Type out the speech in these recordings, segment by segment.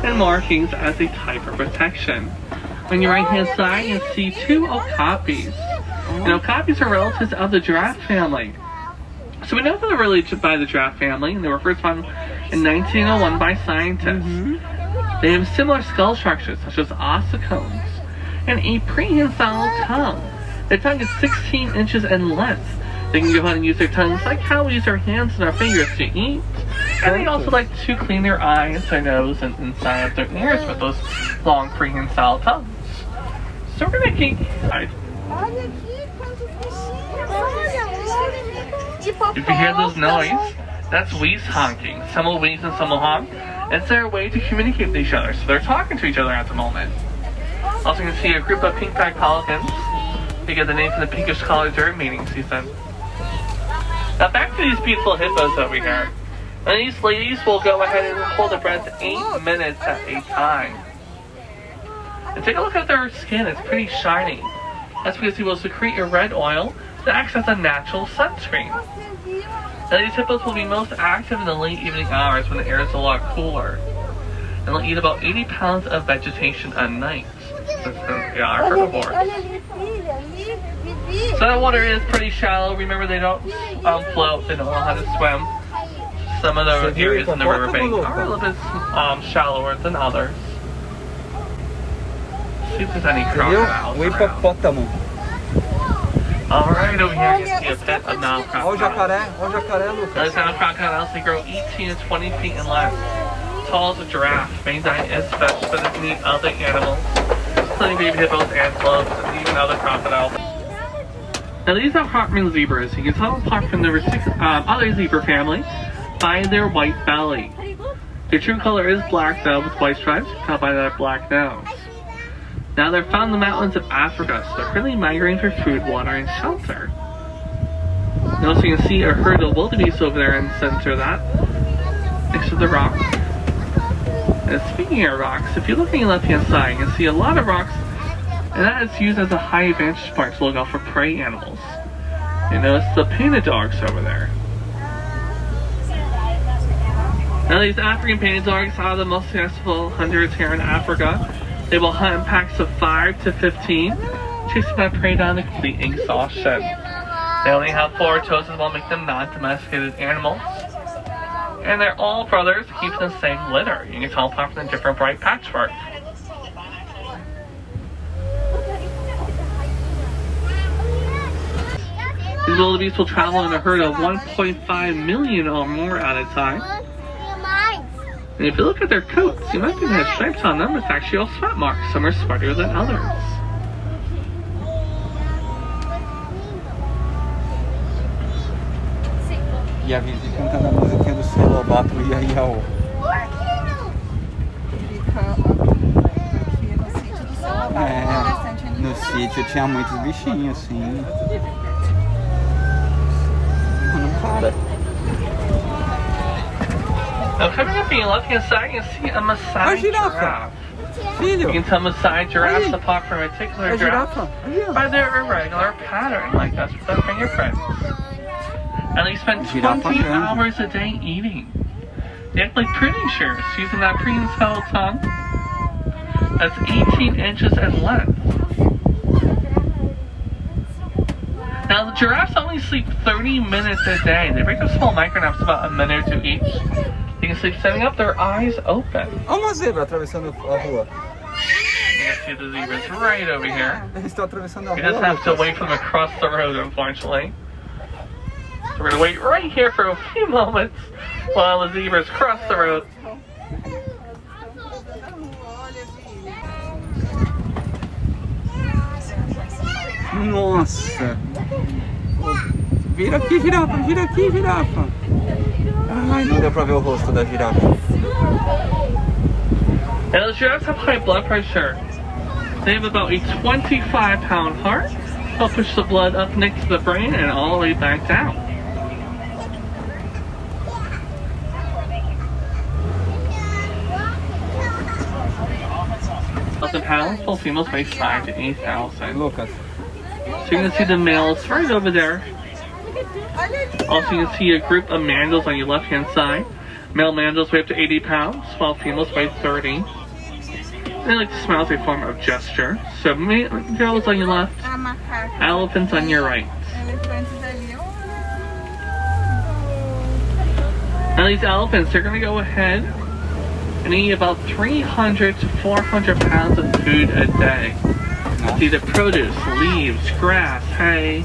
and markings as a type of protection. On your right hand side, you see two okapis. And okapis are relatives of the giraffe family. So we know that they're related by the giraffe family, and they were first found in 1901 by scientists. They have similar skull structures, such as ossicones, and a prehensile tongue. Their tongue is 16 inches in length. They can go ahead and use their tongues like how we use our hands and our fingers to eat. And they also like to clean their eyes, their nose, and inside of their ears with those long prehensile tongues. So we're gonna keep. If you hear this noise, that's wheeze honking. Some will wheeze and some will honk. It's their way to communicate with each other, so they're talking to each other at the moment. Also, you can see a group of pink-backed pelicans. They get the name from the pinkish color during mating season. Now back to these beautiful hippos over here. And these ladies will go ahead and hold their breath 8 minutes at a time. And take a look at their skin, it's pretty shiny. That's because they will secrete a red oil that acts as a natural sunscreen. Now these hippos will be most active in the late evening hours when the air is a lot cooler. And they'll eat about 80 pounds of vegetation a night, since they are herbivores. So that water is pretty shallow. Remember, they don't float, they don't know how to swim. Some of the areas in the riverbank are a little bit shallower than others. See if there's any crocodiles around. Alright, over here you can see a pet of Nile crocodiles. Those Nile crocodiles, they grow 18 to 20 feet in length. Tall as a giraffe. Main diet is fish, but they can eat other animals, including baby hippos, antelopes, and even other crocodiles. Now these are Hartman zebras. You can tell them apart from the other zebra family by their white belly. Their true color is black though, with white stripes, tell by their black nose. Now they're found in the mountains of Africa, so they're currently migrating for food, water, and shelter. And also you can see a herd of wildebeest over there in the center of that, next to the rock. And speaking of rocks, if you look on your left hand side, you can see a lot of rocks, and that is used as a high vantage point to look out for prey animals. You notice the painted dogs over there. Now these African painted dogs are the most successful hunters here in Africa. They will hunt in packs of 5 to 15, chasing that prey down to complete exhaustion. They only have 4 toes, as well make them non-domesticated animals. And they're all brothers, keeping the same litter. You can tell apart from the different bright patchwork. These wildebeest will travel in a herd of 1.5 million or more at a time. And if you look at their coats, you might think they have stripes on them. It's actually all sweat marks. Some are sweatier than others. E a Vivi cantando a musiquinha do seu Lobato e aí ao... No sítio tinha muitos bichinhos, assim. Não para. Now coming up on your left hand side, you can see a Maasai giraffe. You can tell Maasai giraffes apart from a particular giraffe by their irregular pattern, like that's with their fingerprints. And they spend 20 hours a day eating. They act like pretentious, using that prehensile tongue that's 18 inches in length. Now the giraffes only sleep 30 minutes a day. They break up small micronaps about a minute or two each. They can sleep setting up their eyes open. Olha uma zebra atravessando a rua. You can see the zebras right over here. Eles estão atravessando a rua. We just have to wait for them across the road, unfortunately. So we're going to wait right here for a few moments while the zebras cross the road. Nossa! Vira aqui, girafa! Vira aqui, girafa! Ai, não deu pra ver o rosto da girafa. And those giraffes have high blood pressure. They have about a 25-pound heart. They'll push the blood up next to the brain and all the way back down. £1,000, full females weigh 5 to 8,000. Lucas. So you can see the males right over there. Also you can see a group of mandrills on your left hand side. Male mandrills weigh up to 80 pounds, while females weigh 30. They like to smile as a form of gesture. So girls on your left, elephants on your right. Now these elephants, they're going to go ahead and eat about 300 to 400 pounds of food a day. It's either produce, leaves, grass, hay,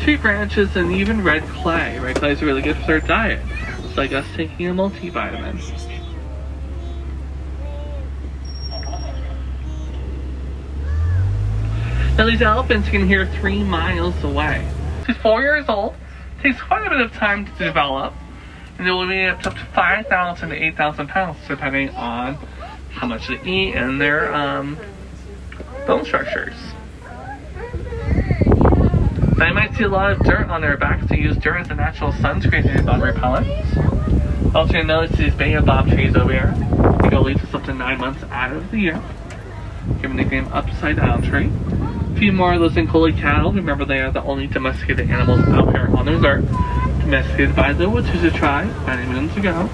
tree branches, and even red clay. Red clay is really good for their diet. It's like us taking a multivitamin. Now these elephants can hear 3 miles away. She's 4 years old. Takes quite a bit of time to develop. And they will be up to 5,000 to 8,000 pounds depending on how much they eat and their bone structures. Now you might see a lot of dirt on their backs. They use dirt as a natural sunscreen and bug repellent. Also you'll notice these baobab trees over here. They go leaves us up to 9 months out of the year. Given the nickname Upside Down Tree. A few more of those Ankoli cattle. Remember they are the only domesticated animals out here on the resort. Domesticated by the Watusa tribe many moons ago.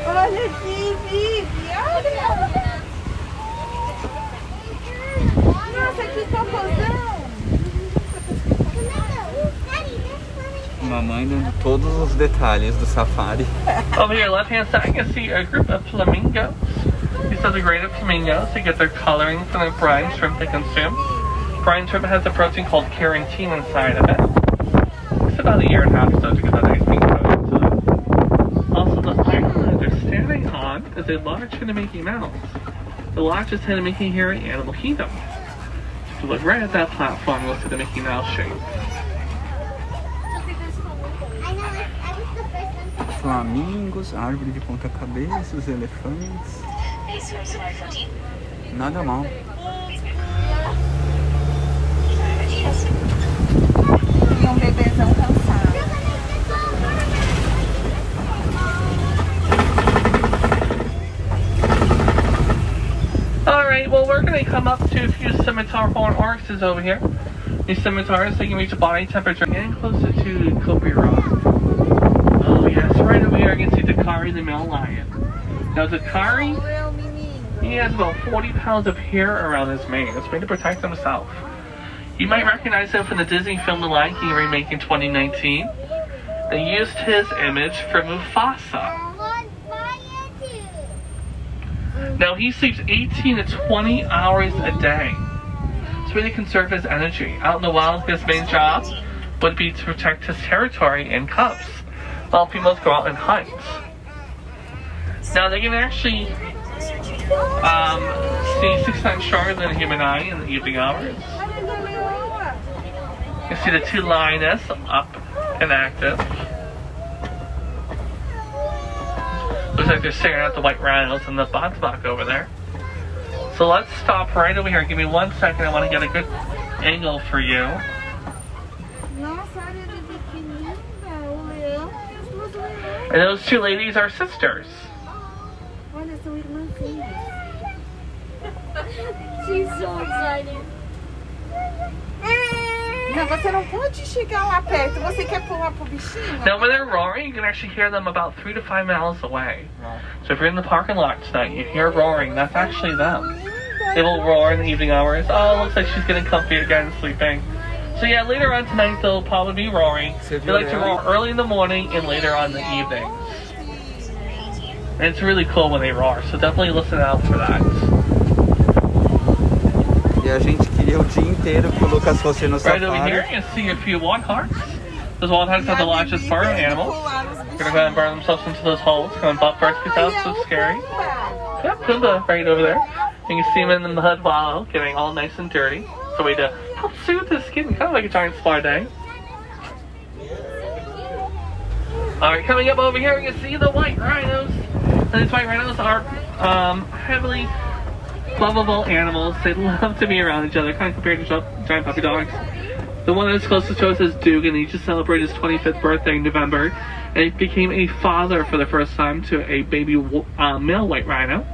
Olha aqui, Vivi, olha! Nossa, que cocôzão! Mamãe dando todos os detalhes do safari. Over here, left hand side, you can see a group of flamingos. These are the graded flamingos. They get their coloring from the brine shrimp they consume. Brine shrimp has a protein called carotene inside of it. It's about a year and a half or so to get that nice pink color into them. Also, the island they're standing on is a large Mickey Mouse. The largest Mickey here in Animal Kingdom. If you look right at that platform, you'll see the Mickey Mouse shape. Flamingos, árvore de ponta cabeça, os elefantes. Nada mal. E um bebezão cansado. Alright, well we're going to come up to a few scimitar horn oryxes over here. These scimitars, they can reach a body temperature and closer to Kopi Rock. Oh yes, right over here you can see Dakari the male lion. Now Dakari, he has about 40 pounds of hair around his mane. It's made to protect himself. You might recognize him from the Disney film The Lion King remake in 2019. They used his image for Mufasa. Now he sleeps 18 to 20 hours a day. It's really conserve his energy. Out in the wild, his main job would be to protect his territory and cubs, while females go out and hunt. Now they can actually see 6 times stronger than a human eye in the evening hours. You can see the 2 lioness up and active. Looks like they're staring at the white rhinos and the botsbok over there. So let's stop right over here. Give me 1 second. I want to get a good angle for you. And those 2 ladies are sisters. She's so excited. Não, você não pode chegar lá perto. Você quer pular pro bichinho? Now when they're roaring, you can actually hear them about 3 to 5 miles away. So if you're in the parking lot tonight, you hear roaring, that's actually them. They will roar in the evening hours. Oh, looks like she's getting comfy again, sleeping. So yeah, later on tonight they'll probably be roaring. They like to roar early in the morning and later on in the evening. And it's really cool when they roar, so definitely listen out for that. E a gente queria o dia inteiro que o Lucas fosse no safari. Right over here, you can see a few warthogs. Those warthogs are the largest burrow animals. They're gonna go and burrow themselves into those holes. Go and butt first, because that's so scary. Yep, Pumbaa right over there. You can see him in the mud wallow, getting all nice and dirty. It's a way to help soothe his skin, kind of like a giant spa day. Alright, coming up over here, you can see the white rhinos. And these white rhinos are heavily lovable animals. They love to be around each other, kind of compared to giant puppy dogs. The one that's closest to us is Dugan. He just celebrated his 25th birthday in November, and he became a father for the first time to a baby male white rhino.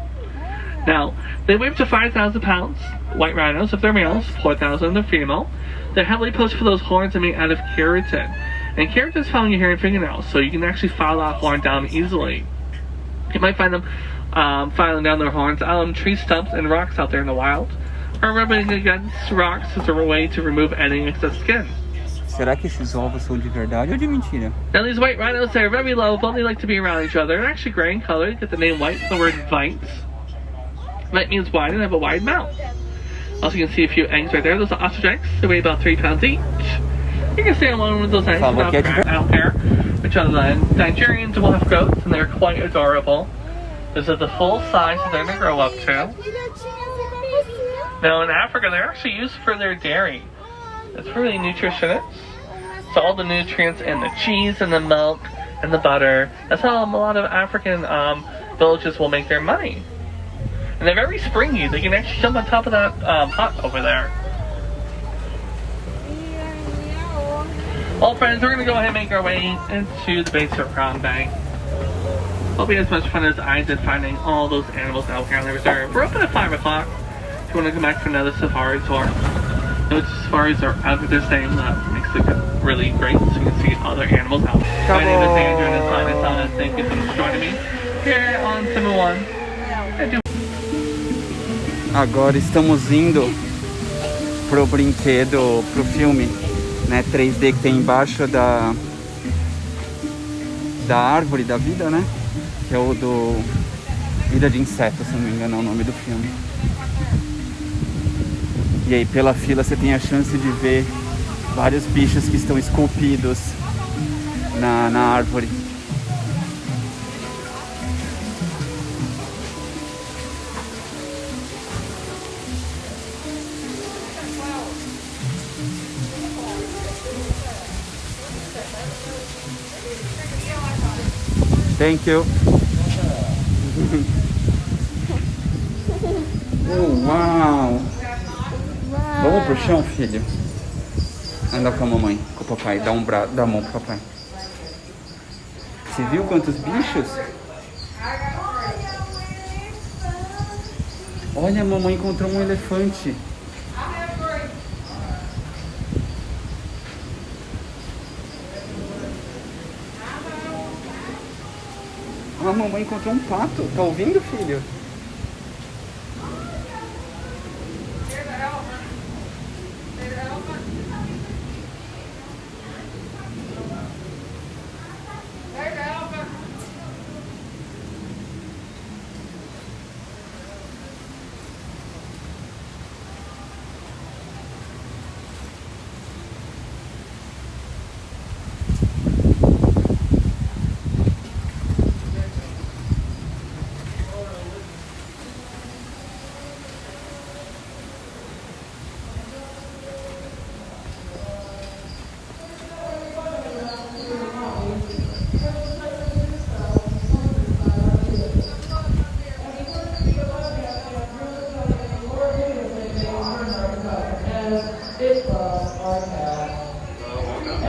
Now, they weigh up to 5,000 pounds, white rhinos, if they're males, 4,000 if they're female. They're heavily pushed for those horns and made out of keratin. And characters following your hair and fingernails, so you can actually file that horn down easily. You might find them filing down their horns on tree stumps and rocks out there in the wild, or rubbing against rocks as a way to remove any excess skin. Será que esses ovos são de verdade ou de mentira? Now these white rhinos, they're very lovable. They like to be around each other. They're actually gray in color. You get the name white from the word vite. Vite means wide and have a wide mouth. Also, you can see a few eggs right there. Those are ostrich eggs. They weigh about 3 pounds each. You can stay on one of those eggs without crack. I don't care which one. Nigerians will have goats, and they're quite adorable. This is the full size that they're going to grow up to. Now in Africa, they're actually used for their dairy. It's really nutritious. So all the nutrients in the cheese and the milk and the butter. That's how a lot of African villages will make their money. And they're very springy. They can actually jump on top of that hut over there. Well, friends, we're going to go ahead and make our way into the base of Crown Bay. Hope you had as much fun as I did finding all those animals out here on the reserve. We're open at 5 o'clock. If you want to come back for another safari tour. Those safaris are out of their same. That makes it really great, so you can see other animals out there. My name is Andrew, and it's Sana. Thank you so much for joining me here on Simba One. Agora estamos indo pro brinquedo, pro filme, né, 3D que tem embaixo da árvore da vida, né? Que é o do Vida de Insetos, se não me engano é o nome do filme. E aí pela fila você tem a chance de ver vários bichos que estão esculpidos na árvore. Thank you. Oh, uau! Vamos pro chão, filho? Anda com a mamãe, com o papai. Dá a mão pro papai. Você viu quantos bichos? Olha, a mamãe encontrou um elefante. A mamãe encontrou um pato. Tá ouvindo, filho?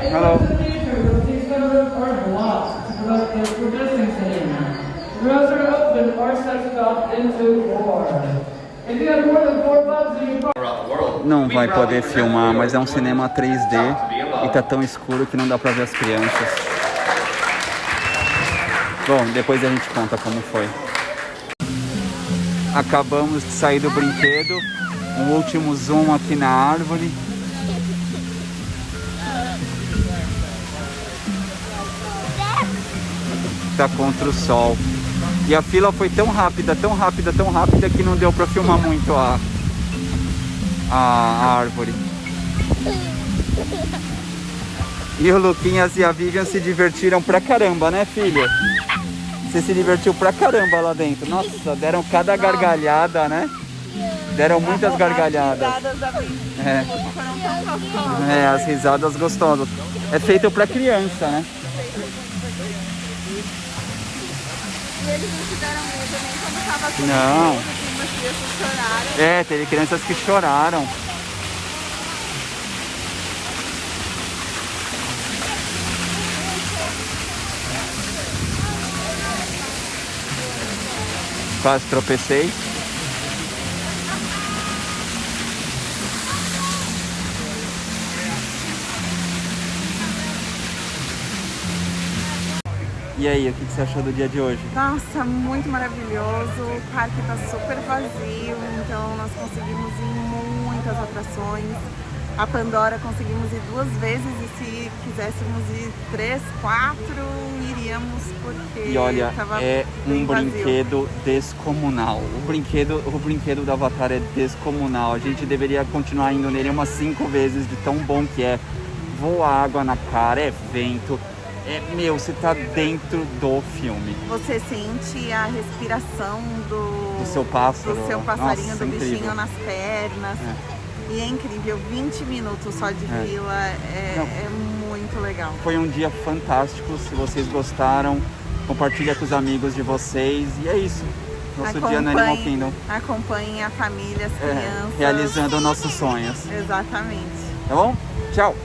Hello. These photos are blocked to collect this for distancing. The roads are open or sectioned off into 4. If you have more than 4 bugs in your car, Não vai poder filmar, mas é um cinema 3D e tá tão escuro que não dá pra ver as crianças. Bom, depois a gente conta como foi. Acabamos de sair do brinquedo. Um último zoom aqui na árvore. Tá contra o sol. E a fila foi tão rápida que não deu pra filmar muito a árvore. E o Luquinhas e a Vivian se divertiram pra caramba, né, filha? Você se divertiu pra caramba lá dentro. Nossa, deram cada gargalhada, né? Deram muitas gargalhadas. As risadas gostosas. É feito pra criança, né? E eles não tiveram medo nem quando tava com Não. medo, que umas crianças choraram. Teve crianças que choraram. Quase tropecei. E aí, o que você achou do dia de hoje? Nossa, muito maravilhoso. O parque tá super vazio, então nós conseguimos ir em muitas atrações. A Pandora conseguimos ir 2 vezes e se quiséssemos ir 3, 4, iríamos porque E olha, tava é bem um vazio. brinquedo descomunal. O brinquedo do Avatar é descomunal. A gente deveria continuar indo nele umas 5 vezes de tão bom que é. Voa água na cara, é vento. Você tá dentro do filme. Você sente a respiração do seu pássaro. do seu passarinho, Nossa, do incrível. bichinho nas pernas. E é incrível, 20 minutos só de fila, é muito legal. Foi um dia fantástico. Se vocês gostaram, compartilha com os amigos de vocês. E é isso. Nosso dia no Animal Kingdom. Acompanhem a família, as crianças. Realizando nossos sonhos. Exatamente. Tá bom? Tchau!